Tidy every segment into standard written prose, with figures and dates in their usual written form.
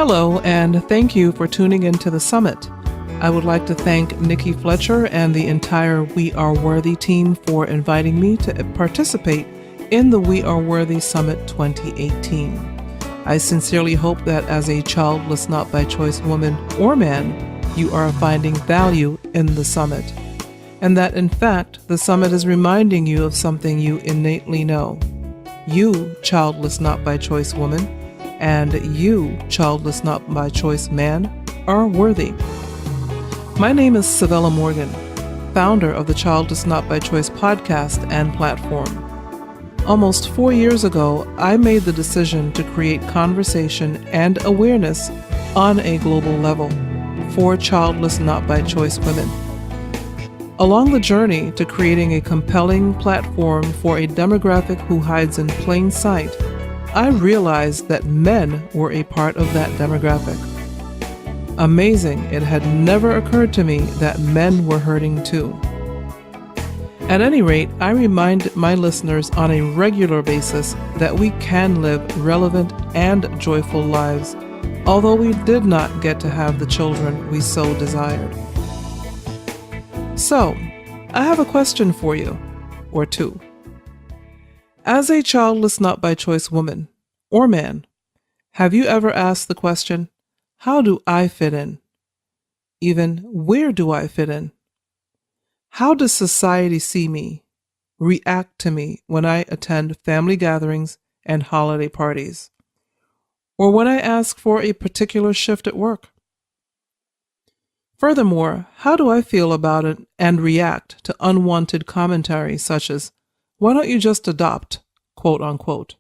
Hello, and thank you for tuning into the summit. I would like to thank Nikki Fletcher and the entire We Are Worthy team for inviting me to participate in the We Are Worthy Summit 2018. I sincerely hope that as a childless, not by choice woman or man, you are finding value in the summit, and that in fact, the summit is reminding you of something you innately know. You, childless, not by choice woman, and you, childless, not by choice man, are worthy. My name is Savella Morgan, founder of the Childless Not by Choice podcast and platform. Almost 4 years ago, I made the decision to create conversation and awareness on a global level for childless, not by choice women. Along the journey to creating a compelling platform for a demographic who hides in plain sight, I realized that men were a part of that demographic. Amazing, it had never occurred to me that men were hurting too. At any rate, I remind my listeners on a regular basis that we can live relevant and joyful lives, although we did not get to have the children we so desired. So, I have a question for you, or two. As a childless, not by choice woman or man, have you ever asked the question, how do I fit in? Even, where do I fit in? How does society see me, react to me when I attend family gatherings and holiday parties, or when I ask for a particular shift at work? Furthermore, how do I feel about it and react to unwanted commentary such as, why don't you just adopt, quote unquote,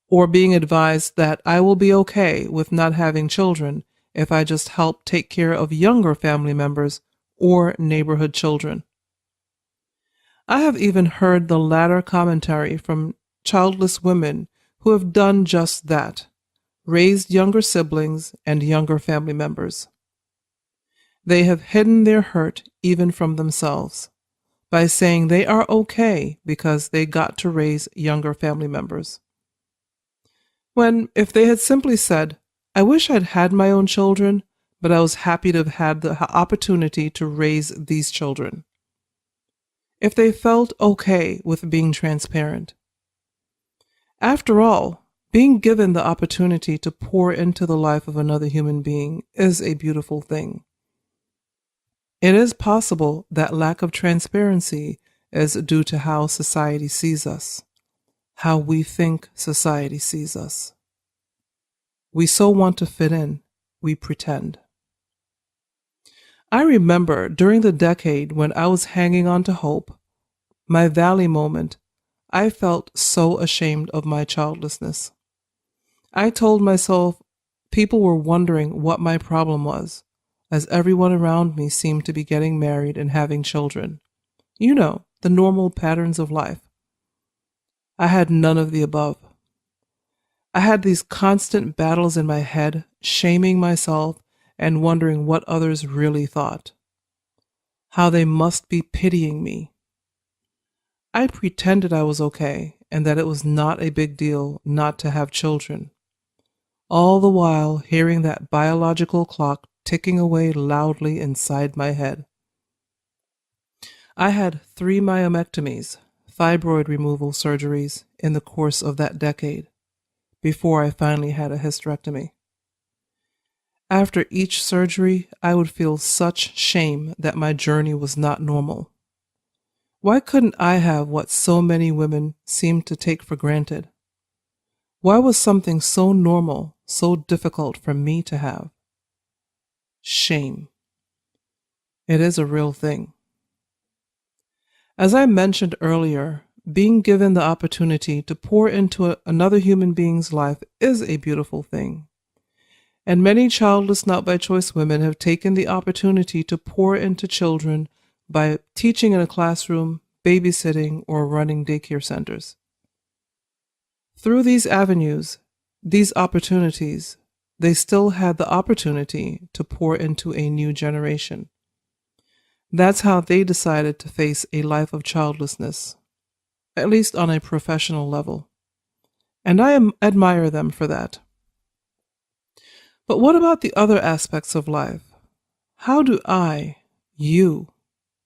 or being advised that I will be okay with not having children if I just help take care of younger family members or neighborhood children. I have even heard the latter commentary from childless women who have done just that, raised younger siblings and younger family members. They have hidden their hurt even from themselves by saying they are okay because they got to raise younger family members. When, if they had simply said, I wish I'd had my own children, but I was happy to have had the opportunity to raise these children. If they felt okay with being transparent. After all, being given the opportunity to pour into the life of another human being is a beautiful thing. It is possible that lack of transparency is due to how society sees us, how we think society sees us. We so want to fit in, we pretend. I remember during the decade when I was hanging on to hope, my valley moment, I felt so ashamed of my childlessness. I told myself people were wondering what my problem was, as everyone around me seemed to be getting married and having children. You know, the normal patterns of life. I had none of the above. I had these constant battles in my head, shaming myself and wondering what others really thought. How they must be pitying me. I pretended I was okay and that it was not a big deal not to have children. All the while hearing that biological clock ticking away loudly inside my head. I had 3 myomectomies, fibroid removal surgeries, in the course of that decade, before I finally had a hysterectomy. After each surgery, I would feel such shame that my journey was not normal. Why couldn't I have what so many women seem to take for granted? Why was something so normal so difficult for me to have? Shame. It is a real thing. As I mentioned earlier, being given the opportunity to pour into another human being's life is a beautiful thing. And many childless, not by choice women have taken the opportunity to pour into children by teaching in a classroom, babysitting, or running daycare centers. Through these avenues, these opportunities, they still had the opportunity to pour into a new generation. That's how they decided to face a life of childlessness, at least on a professional level. And I admire them for that. But what about the other aspects of life? How do I, you,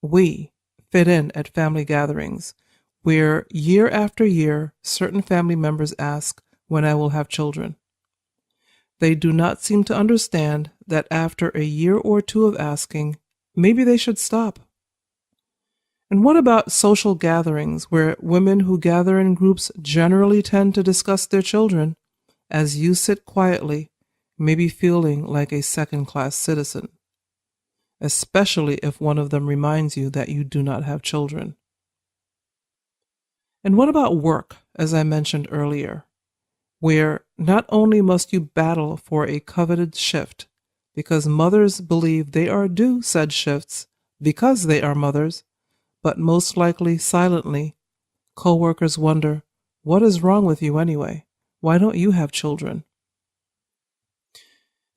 we fit in at family gatherings where year after year certain family members ask when I will have children? They do not seem to understand that after a year or two of asking, maybe they should stop. And what about social gatherings where women who gather in groups generally tend to discuss their children as you sit quietly, maybe feeling like a second-class citizen, especially if one of them reminds you that you do not have children? And what about work, as I mentioned earlier, where not only must you battle for a coveted shift because mothers believe they are due said shifts because they are mothers, but most likely silently, coworkers wonder, what is wrong with you anyway? Why don't you have children?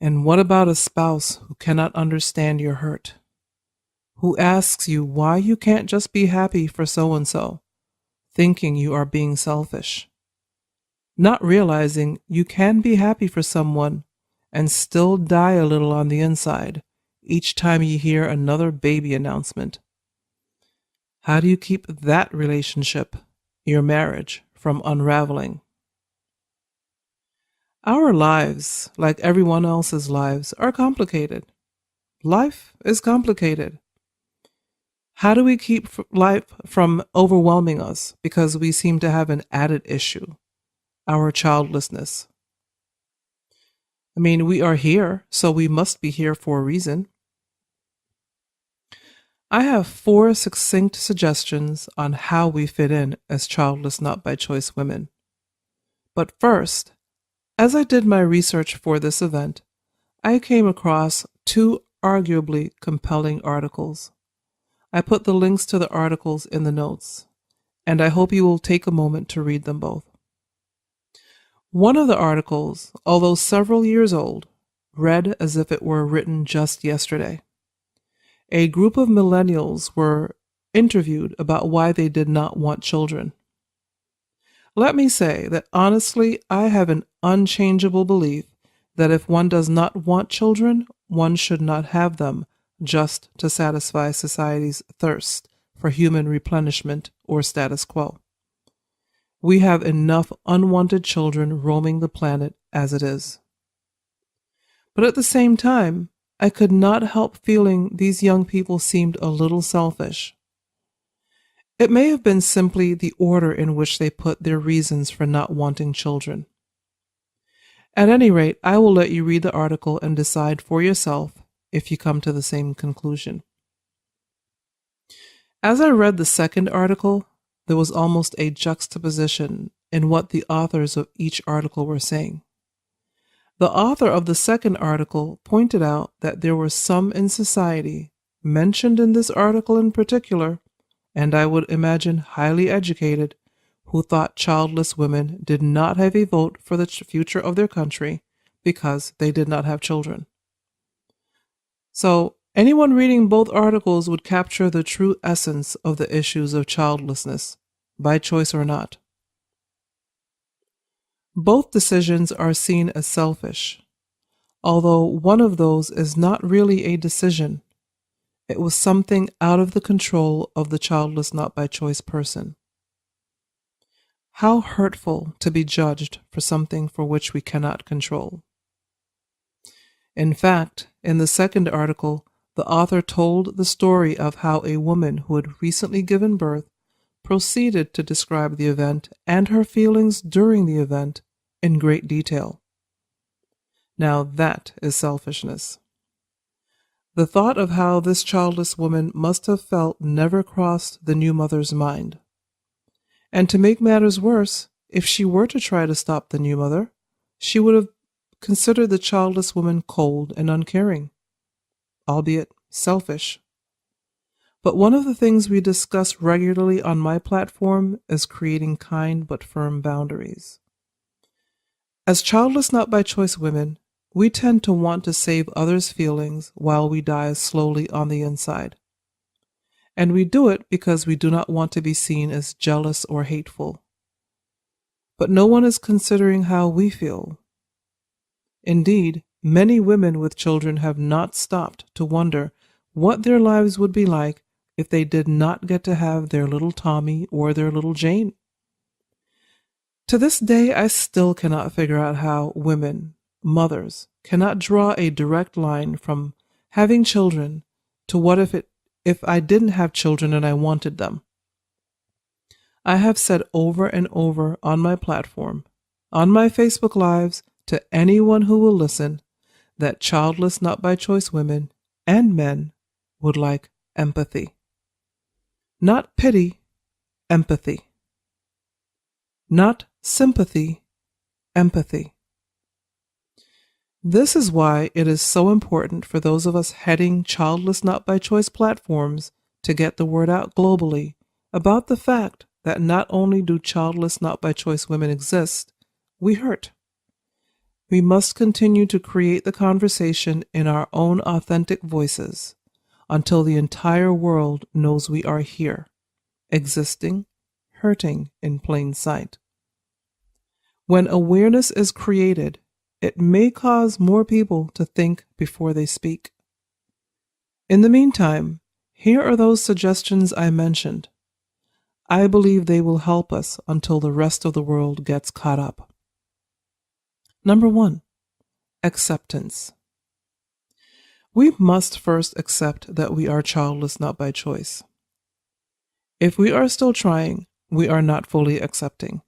And what about a spouse who cannot understand your hurt, who asks you why you can't just be happy for so and so, thinking you are being selfish, not realizing you can be happy for someone and still die a little on the inside each time you hear another baby announcement? How do you keep that relationship, your marriage, from unraveling? Our lives, like everyone else's lives, are complicated. Life is complicated. How do we keep life from overwhelming us because we seem to have an added issue, our childlessness? I mean, we are here, so we must be here for a reason. I have 4 succinct suggestions on how we fit in as childless not by choice women. But first, as I did my research for this event, I came across 2 arguably compelling articles. I put the links to the articles in the notes, and I hope you will take a moment to read them both. One of the articles, although several years old, read as if it were written just yesterday. A group of millennials were interviewed about why they did not want children. Let me say that honestly, I have an unchangeable belief that if one does not want children, one should not have them just to satisfy society's thirst for human replenishment or status quo. We have enough unwanted children roaming the planet as it is. But at the same time, I could not help feeling these young people seemed a little selfish. It may have been simply the order in which they put their reasons for not wanting children. At any rate, I will let you read the article and decide for yourself if you come to the same conclusion. As I read the second article, there was almost a juxtaposition in what the authors of each article were saying. The author of the second article pointed out that there were some in society, mentioned in this article in particular, and I would imagine highly educated, who thought childless women did not have a vote for the future of their country because they did not have children. So, anyone reading both articles would capture the true essence of the issues of childlessness, by choice or not. Both decisions are seen as selfish, although one of those is not really a decision. It was something out of the control of the childless not by choice person. How hurtful to be judged for something for which we cannot control. In fact, in the second article, the author told the story of how a woman who had recently given birth proceeded to describe the event and her feelings during the event in great detail. Now that is selfishness. The thought of how this childless woman must have felt never crossed the new mother's mind. And to make matters worse, if she were to try to stop the new mother, she would have considered the childless woman cold and uncaring, albeit selfish. But one of the things we discuss regularly on my platform is creating kind but firm boundaries. As childless not by choice women, we tend to want to save others' feelings while we die slowly on the inside. And we do it because we do not want to be seen as jealous or hateful. But no one is considering how we feel. Indeed, Many women with children have not stopped to wonder what their lives would be like if they did not get to have their little Tommy or their little Jane. To this day, I still cannot figure out how women, mothers, cannot draw a direct line from having children to what if I didn't have children and I wanted them. I have said over and over on my platform, on my Facebook Lives, to anyone who will listen, that childless not by choice women and men would like empathy. Not pity, empathy. Not sympathy, empathy. This is why it is so important for those of us heading childless not by choice platforms to get the word out globally about the fact that not only do childless not by choice women exist, we hurt. We must continue to create the conversation in our own authentic voices until the entire world knows we are here, existing, hurting in plain sight. When awareness is created, it may cause more people to think before they speak. In the meantime, here are those suggestions I mentioned. I believe they will help us until the rest of the world gets caught up. Number 1, acceptance. We must first accept that we are childless not by choice. If we are still trying, we are not fully accepting.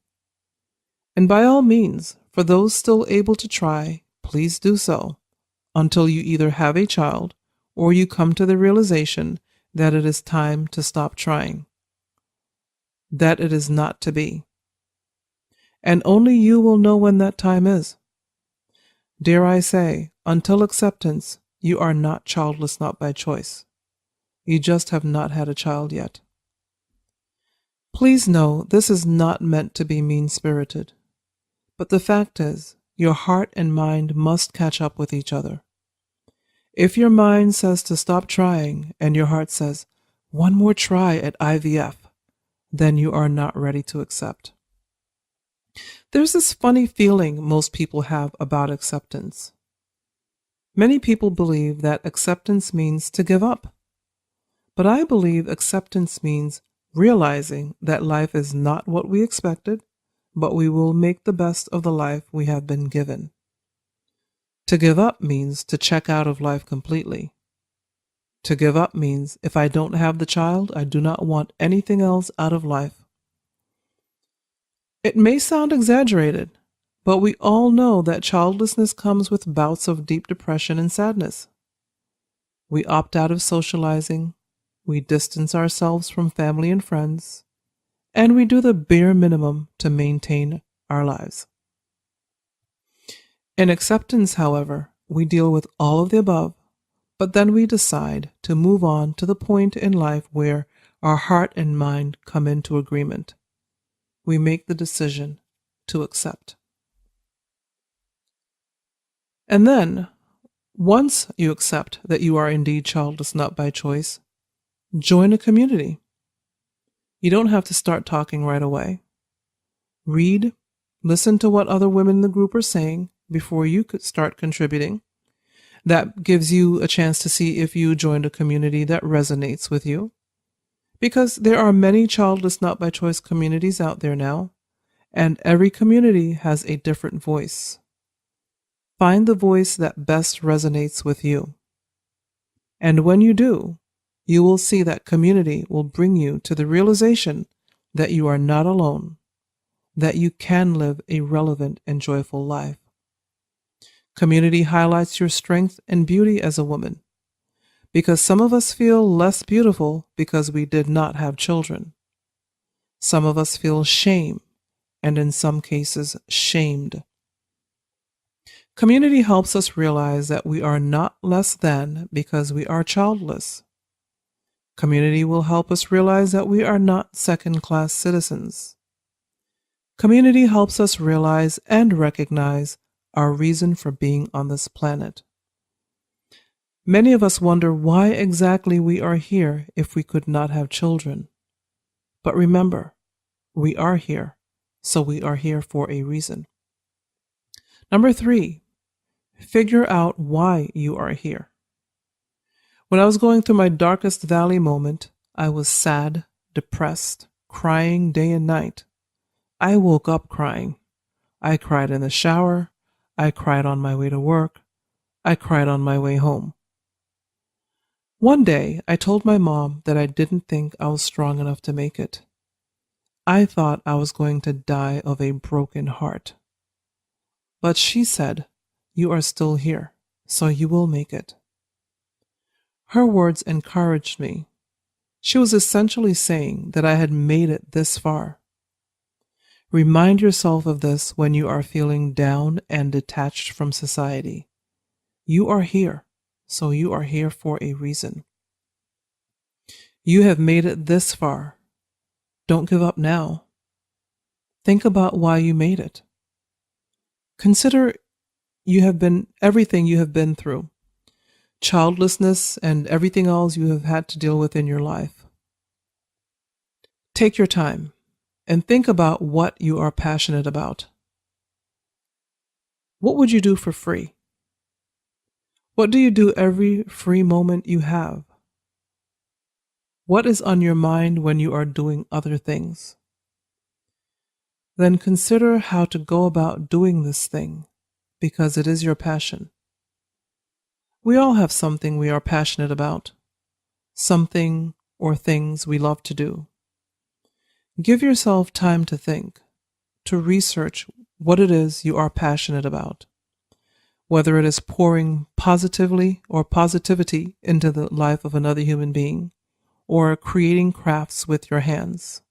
And by all means, for those still able to try, please do so until you either have a child or you come to the realization that it is time to stop trying, that it is not to be. And only you will know when that time is. Dare I say, until acceptance, you are not childless not by choice. You just have not had a child yet. Please know this is not meant to be mean-spirited. But the fact is, your heart and mind must catch up with each other. If your mind says to stop trying and your heart says, one more try at IVF, then you are not ready to accept. There's this funny feeling most people have about acceptance. Many people believe that acceptance means to give up. But I believe acceptance means realizing that life is not what we expected, but we will make the best of the life we have been given. To give up means to check out of life completely. To give up means if I don't have the child, I do not want anything else out of life. It may sound exaggerated, but we all know that childlessness comes with bouts of deep depression and sadness. We opt out of socializing, we distance ourselves from family and friends, and we do the bare minimum to maintain our lives. In acceptance, however, we deal with all of the above, but then we decide to move on to the point in life where our heart and mind come into agreement. We make the decision to accept. And then, once you accept that you are indeed childless not by choice, join a community. You don't have to start talking right away. Read, listen to what other women in the group are saying before you could start contributing. That gives you a chance to see if you joined a community that resonates with you. Because there are many childless not by choice communities out there now, and every community has a different voice. Find the voice that best resonates with you. And when you do, you will see that community will bring you to the realization that you are not alone, that you can live a relevant and joyful life. Community highlights your strength and beauty as a woman, because some of us feel less beautiful because we did not have children. Some of us feel shame, and in some cases, shamed. Community helps us realize that we are not less than because we are childless. Community will help us realize that we are not second-class citizens. Community helps us realize and recognize our reason for being on this planet. Many of us wonder why exactly we are here if we could not have children. But remember, we are here, so we are here for a reason. Number 3, Figure out why you are here. When I was going through my darkest valley moment, I was sad, depressed, crying day and night. I woke up crying. I cried in the shower. I cried on my way to work. I cried on my way home. One day, I told my mom that I didn't think I was strong enough to make it. I thought I was going to die of a broken heart. But she said, "You are still here, so you will make it." Her words encouraged me. She was essentially saying that I had made it this far. Remind yourself of this when you are feeling down and detached from society. You are here, so you are here for a reason. You have made it this far. Don't give up now. Think about why you made it. Consider everything you have been through, childlessness and everything else you have had to deal with in your life. Take your time and think about what you are passionate about. What would you do for free? What do you do every free moment you have? What is on your mind when you are doing other things? Then consider how to go about doing this thing, because it is your passion. We all have something we are passionate about, something or things we love to do. Give yourself time to think, to research what it is you are passionate about, whether it is pouring positively or positivity into the life of another human being, or creating crafts with your hands.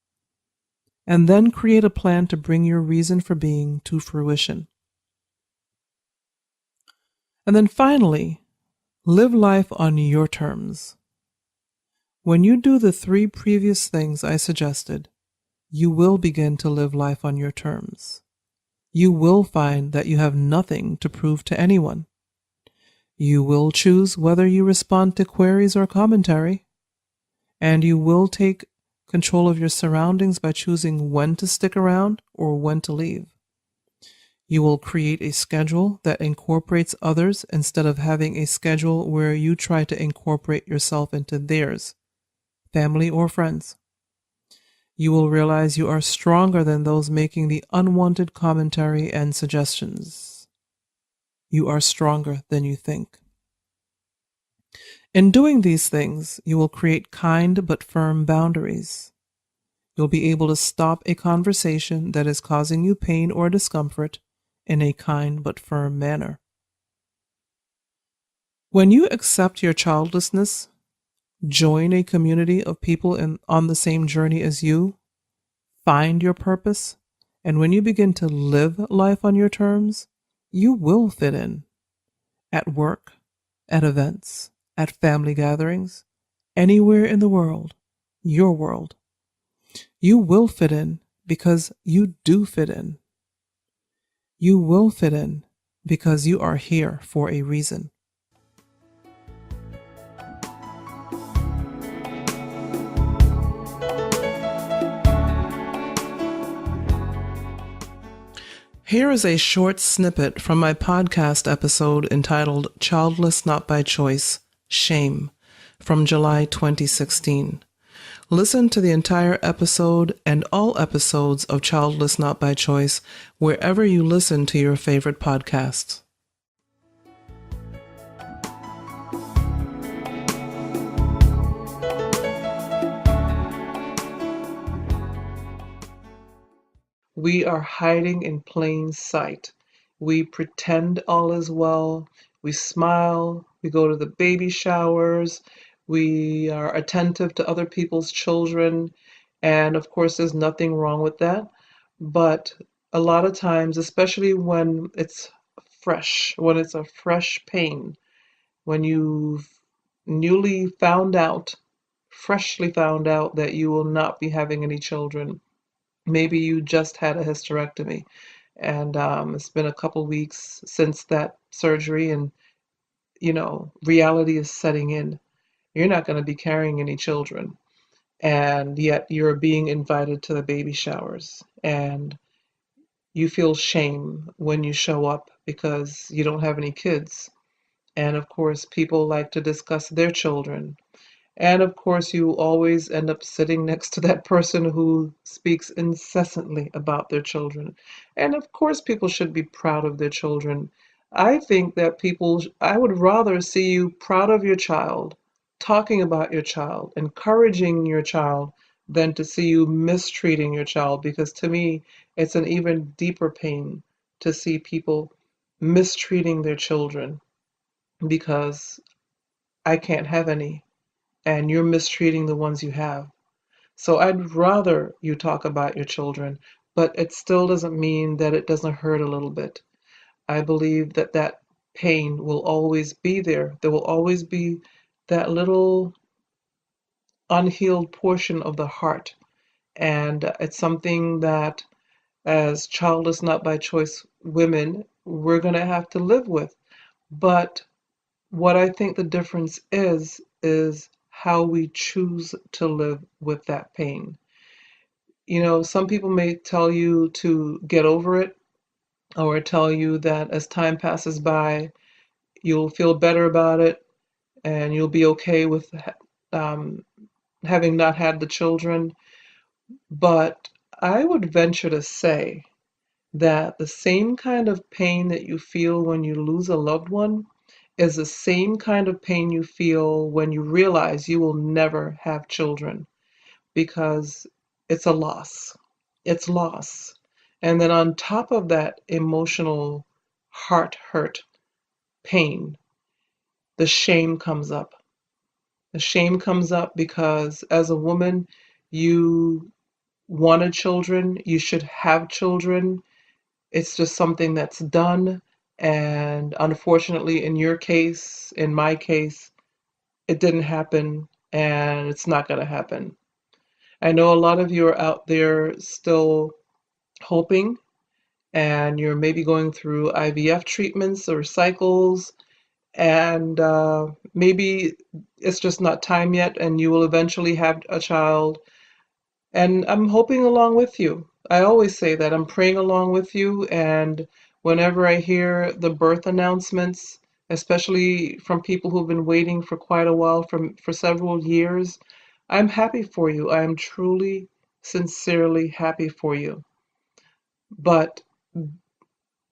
And then create a plan to bring your reason for being to fruition. And then finally, live life on your terms. When you do the 3 previous things I suggested, you will begin to live life on your terms. You will find that you have nothing to prove to anyone. You will choose whether you respond to queries or commentary, and you will take control of your surroundings by choosing when to stick around or when to leave. You will create a schedule that incorporates others instead of having a schedule where you try to incorporate yourself into theirs, family or friends. You will realize you are stronger than those making the unwanted commentary and suggestions. You are stronger than you think. In doing these things, you will create kind but firm boundaries. You'll be able to stop a conversation that is causing you pain or discomfort in a kind but firm manner. When you accept your childlessness, join a community of people on the same journey as you, find your purpose, and when you begin to live life on your terms, you will fit in. At work, at events, at family gatherings, anywhere in the world, your world. You will fit in because you do fit in. You will fit in because you are here for a reason. Here is a short snippet from my podcast episode entitled Childless Not by Choice, Shame, from July 2016. Listen to the entire episode and all episodes of Childless Not by Choice wherever you listen to your favorite podcasts. We are hiding in plain sight. We pretend all is well. We smile. We go to the baby showers. We are attentive to other people's children. And of course, there's nothing wrong with that. But a lot of times, especially when it's fresh, when it's a fresh pain, when you've newly found out, freshly found out that you will not be having any children, maybe you just had a hysterectomy and it's been a couple weeks since that surgery, and reality is setting in. You're not going to be carrying any children, and yet you're being invited to the baby showers, and you feel shame when you show up because you don't have any kids. And of course, people like to discuss their children. And of course, you always end up sitting next to that person who speaks incessantly about their children. And of course, people should be proud of their children. I think that I would rather see you proud of your child, talking about your child, encouraging your child, than to see you mistreating your child, because to me, it's an even deeper pain to see people mistreating their children because I can't have any and you're mistreating the ones you have. So I'd rather you talk about your children, but it still doesn't mean that it doesn't hurt a little bit. I believe that that pain will always be there. There will always be that little unhealed portion of the heart. And it's something that, as childless, not by choice women, we're going to have to live with. But what I think the difference is how we choose to live with that pain. You know, some people may tell you to get over it or tell you that as time passes by, you'll feel better about it and you'll be okay with um, having not had the children. But I would venture to say that the same kind of pain that you feel when you lose a loved one is the same kind of pain you feel when you realize you will never have children because it's a loss. It's loss. And then on top of that emotional heart hurt pain, the shame comes up. The shame comes up because as a woman, you wanted children, you should have children. It's just something that's done. And unfortunately, in your case, in my case, it didn't happen and it's not going to happen. I know a lot of you are out there still hoping and you're maybe going through IVF treatments or cycles, and maybe it's just not time yet and you will eventually have a child. And I'm hoping along with you. I always say that I'm praying along with you. And whenever I hear the birth announcements, especially from people who've been waiting for quite a while, for several years, I'm happy for you. I am truly, sincerely happy for you. But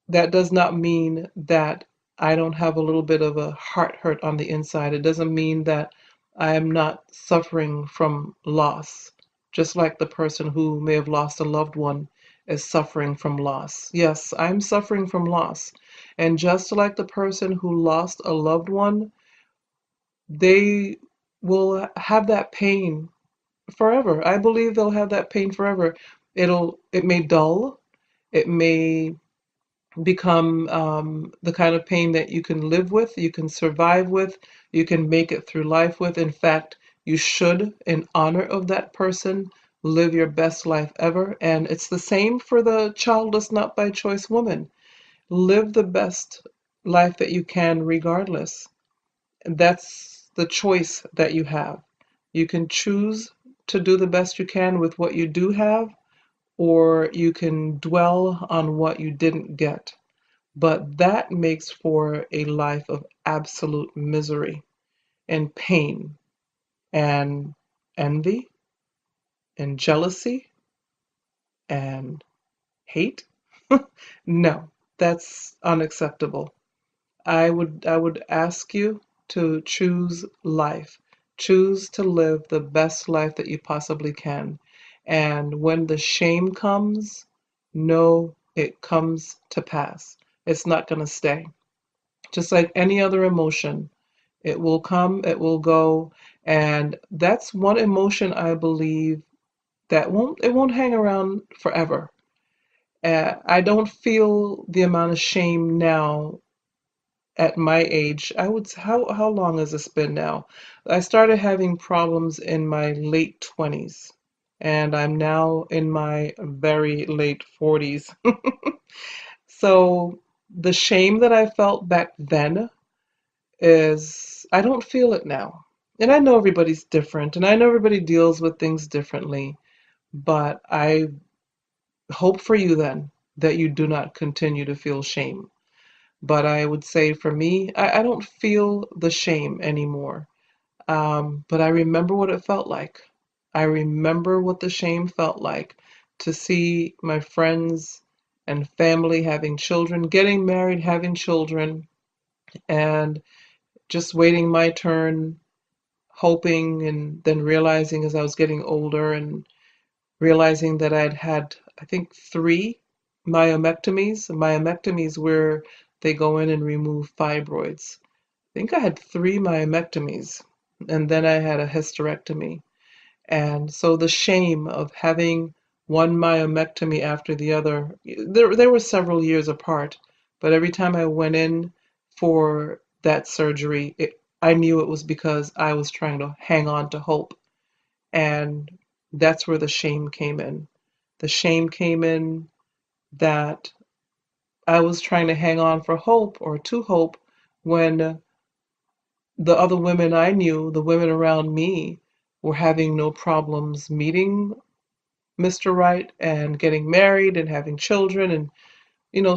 that does not mean that I don't have a little bit of a heart hurt on the inside. It doesn't mean that I am not suffering from loss, just like the person who may have lost a loved one is suffering from loss. Yes, I'm suffering from loss. And just like the person who lost a loved one, they will have that pain forever. I believe they'll have that pain forever. It may dull, it may become the kind of pain that you can live with, you can survive with, you can make it through life with. In fact, you should, in honor of that person, live your best life ever. And it's the same for the childless, not by choice woman. Live the best life that you can, regardless. That's the choice that you have. You can choose to do the best you can with what you do have, or you can dwell on what you didn't get. But that makes for a life of absolute misery and pain and envy and jealousy and hate. No, that's unacceptable. I would ask you to choose life. Choose to live the best life that you possibly can. And when the shame comes, know it comes to pass. It's not going to stay. Just like any other emotion, it will come, it will go, and that's one emotion I believe that won't hang around forever. I don't feel the amount of shame now at my age. How long has this been now? I started having problems in my late 20s, and I'm now in my very late 40s. So the shame that I felt back then is I don't feel it now. And I know everybody's different and I know everybody deals with things differently, but I hope for you then that you do not continue to feel shame. But I would say for me, I don't feel the shame anymore. But I remember what it felt like. I remember what the shame felt like to see my friends and family having children, getting married, having children, and just waiting my turn, hoping, and then realizing as I was getting older and realizing that I'd had, I think, three myomectomies. Myomectomies where they go in and remove fibroids. I think I had three myomectomies, and then I had a hysterectomy. And so the shame of having one myomectomy after the other, they were several years apart, but every time I went in for that surgery, I knew it was because I was trying to hang on to hope. And that's where the shame came in. The shame came in that I was trying to hang on for hope or to hope when the other women I knew, the women around me, were having no problems meeting Mr. Right and getting married and having children and,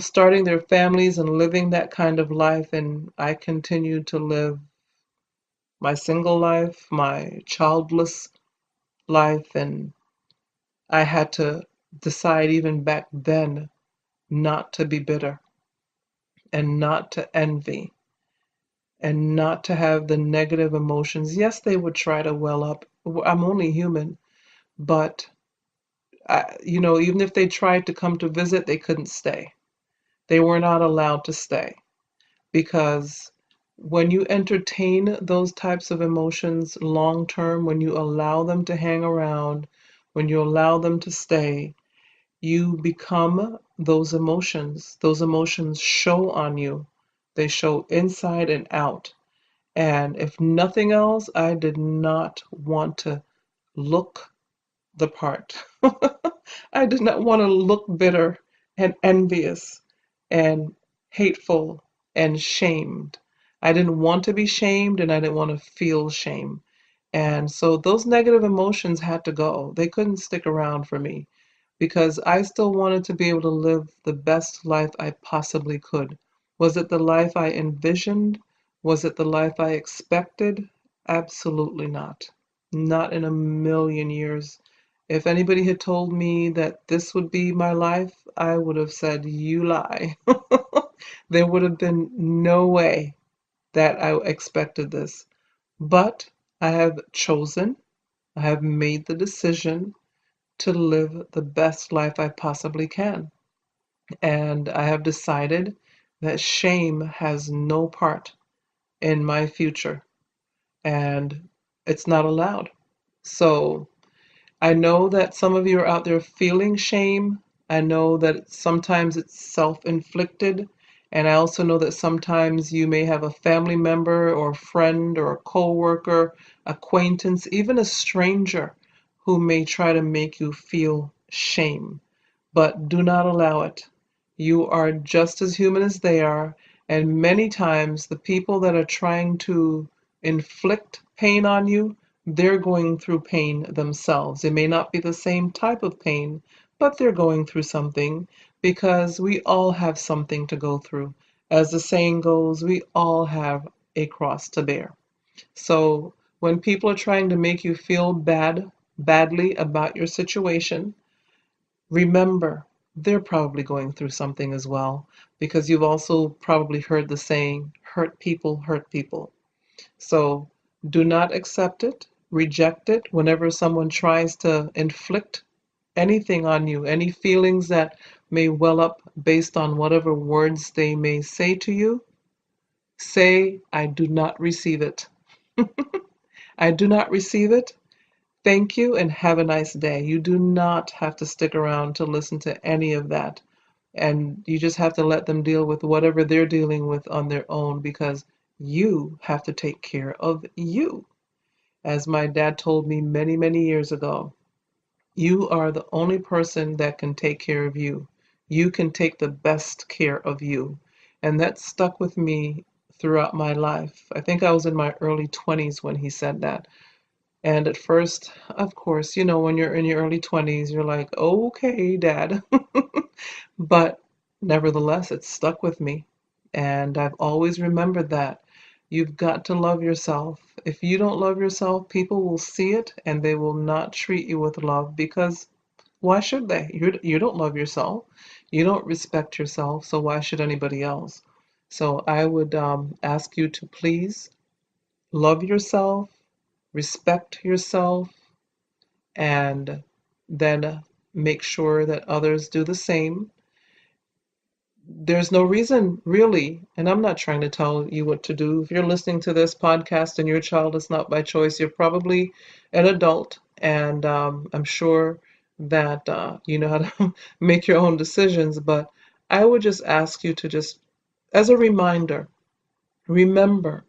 starting their families and living that kind of life. And I continued to live my single life, my childless life. And I had to decide even back then not to be bitter and not to envy and not to have the negative emotions. Yes, they would try to well up. I'm only human, but even if they tried to come to visit, they couldn't stay. They were not allowed to stay because when you entertain those types of emotions long term, when you allow them to hang around, when you allow them to stay, you become those emotions. Those emotions show on you. They show inside and out. And if nothing else, I did not want to look the part. I did not want to look bitter and envious and hateful and shamed. I didn't want to be shamed and I didn't want to feel shame. And so those negative emotions had to go. They couldn't stick around for me because I still wanted to be able to live the best life I possibly could. Was it the life I envisioned? Was it the life I expected? Absolutely not. Not in a million years. If anybody had told me that this would be my life, I would have said, "You lie." There would have been no way that I expected this. But I have chosen, I have made the decision to live the best life I possibly can. And I have decided that shame has no part in my future and it's not allowed. So I know that some of you are out there feeling shame. I know that sometimes it's self inflicted. And I also know that sometimes you may have a family member or a friend or a coworker, acquaintance, even a stranger who may try to make you feel shame. But do not allow it. You are just as human as they are. And many times, the people that are trying to inflict pain on you, they're going through pain themselves. It may not be the same type of pain, but they're going through something because we all have something to go through. As the saying goes, we all have a cross to bear. So when people are trying to make you feel badly about your situation, remember they're probably going through something as well because you've also probably heard the saying, hurt people. So do not accept it, reject it whenever someone tries to inflict anything on you, any feelings that may well up based on whatever words they may say to you. Say, I do not receive it. I do not receive it. Thank you and have a nice day. You do not have to stick around to listen to any of that. And you just have to let them deal with whatever they're dealing with on their own because you have to take care of you. As my dad told me many, many years ago, you are the only person that can take care of you. You can take the best care of you. And that stuck with me throughout my life. I think I was in my early 20s when he said that. And at first, of course, when you're in your early 20s, you're like, okay, dad. But nevertheless, it stuck with me. And I've always remembered that. You've got to love yourself. If you don't love yourself, people will see it and they will not treat you with love because why should they? You don't love yourself. You don't respect yourself, so why should anybody else? So I would ask you to please love yourself, respect yourself, and then make sure that others do the same. There's no reason really, and I'm not trying to tell you what to do. If you're listening to this podcast and your child is not by choice, you're probably an adult, and I'm sure that you know how to make your own decisions. But I would just ask you to just, as a reminder, remember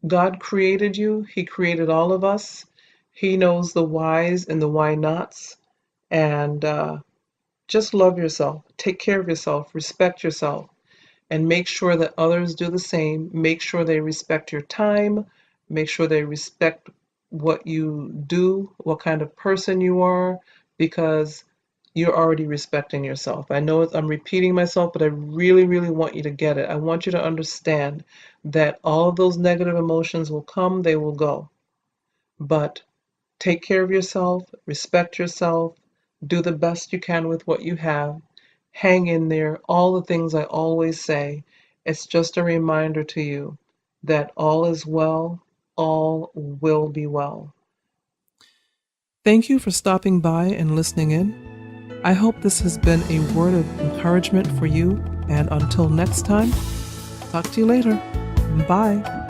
God created you, He created all of us. He knows the whys and the why nots, and just love yourself, take care of yourself, respect yourself, and make sure that others do the same. Make sure they respect your time, make sure they respect what you do, what kind of person you are, because you're already respecting yourself. I know I'm repeating myself, but I really, really want you to get it. I want you to understand that all of those negative emotions will come, they will go. But take care of yourself, respect yourself, do the best you can with what you have, hang in there, all the things I always say. It's just a reminder to you that all is well, all will be well. Thank you for stopping by and listening in. I hope this has been a word of encouragement for you, and until next time, talk to you later. Bye.